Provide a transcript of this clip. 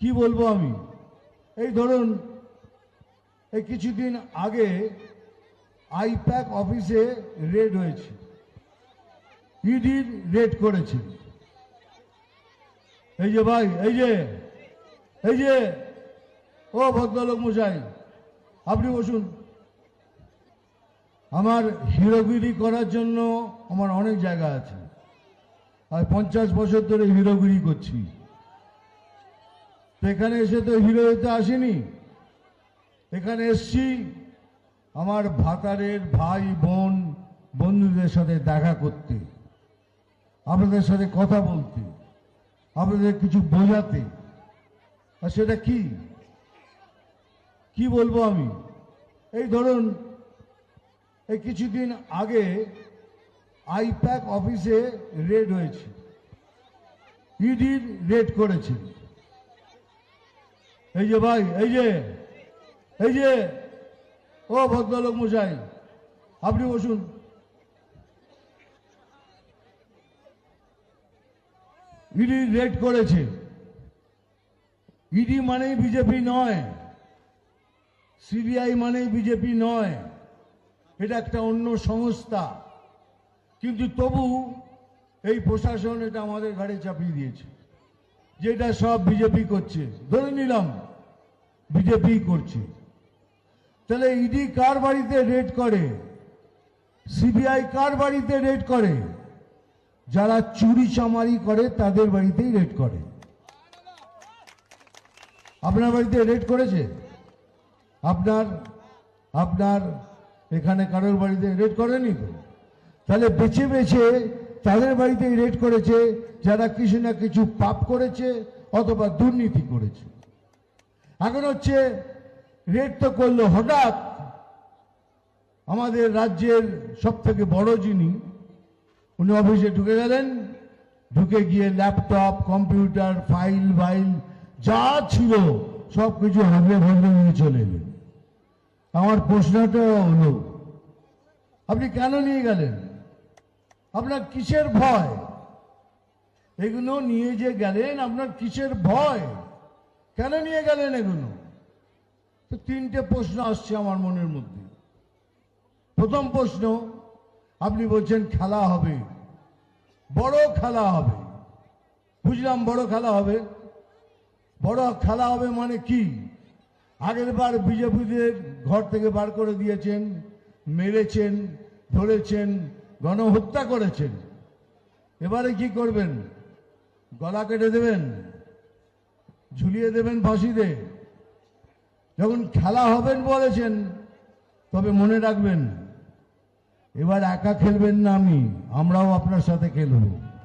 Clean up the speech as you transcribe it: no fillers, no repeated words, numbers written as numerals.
কি বলবো আমি, এই ধরুন এই কিছুদিন আগে আইপ্যাক অফিসে রেড হয়েছে, ইডির রেড করেছে। এই যে ভাই, এই যে ও ভদ্রলোক মশাই, আপনি বসুন। আমার হিরোগিরি করার জন্য আমার অনেক জায়গা আছে, আর 50 বছর ধরে হিরোগিরি করছি। তো এখানে এসে তো হিরো হতে আসেনি, এখানে এসছি আমার ভাতারের ভাই বোন বন্ধুদের সাথে দেখা করতে, আপনাদের সাথে কথা বলতে, আপনাদের কিছু বোঝাতে। আর সেটা কি বলবো আমি, এই ধরুন এই কিছুদিন আগে আইপ্যাক অফিসে রেড হয়েছে, ইডির রেড করেছে। এই যে ভাই, এই যে ও ভদ্রলোক মশাই, আপনি বসুন। ইডি রেড করেছে। ইডি মানেই বিজেপি নয়, সিবিআই মানেই বিজেপি নয়, এটা একটা অন্য সংস্থা। কিন্তু তবু এই প্রশাসন এটা আমাদের ঘাড়ে চাপিয়ে দিয়েছে, যেটা সব বিজেপি করছে। ধরে নিলাম বিজেপি করছে, তাহলে ইডি কার বাড়িতে রেড করে, সিবিআই কার বাড়িতে রেড করে? যারা চুরি চামারি করে তাদের বাড়িতেই রেড করে। আপনার বাড়িতে রেড করেছে? আপনার এখানে কারোর বাড়িতে রেড করেনি তো? তাহলে বেছে বেছে তাদের বাড়িতেই রেড করেছে যারা কিছু না কিছু পাপ করেছে অথবা দুর্নীতি করেছে। এখন হচ্ছে রেড তো করলো হঠাৎ, আমাদের রাজ্যের সব থেকে বড় যিনি, উনি অফিসে ঢুকে গেলেন, ঢুকে গিয়ে ল্যাপটপ কম্পিউটার ফাইল যা ছিল সব কিছু হাবড়ে ভাবড়ে নিয়ে চলে এলেন। আমার প্রশ্নটা হলো, আপনি কেন নিয়ে গেলেন? আপনার কিসের ভয়? এগুলো নিয়ে যে গেলেন, আপনার কিসের ভয়? কেন নিয়ে গেলেন এগুলো? তো তিনটে প্রশ্ন আসছে আমার মনের মধ্যে। প্রথম প্রশ্ন, আপনি বলছেন খেলা হবে, বড় খেলা হবে। বুঝলাম বড় খেলা হবে। বড় খেলা হবে মানে কি? আগের বার বিজেপিদের ঘর থেকে বার করে দিয়েছেন, মেরেছেন, ধরেছেন, গণহত্যা করেছেন। এবারে কি করবেন? গলা কেটে দেবেন, ঝুলিয়ে দেবেন ফাঁসিতে? যখন খেলা হবেন বলেছেন, তবে মনে রাখবেন এবার একা খেলবেন না, আমরাও আপনার সাথে খেলব।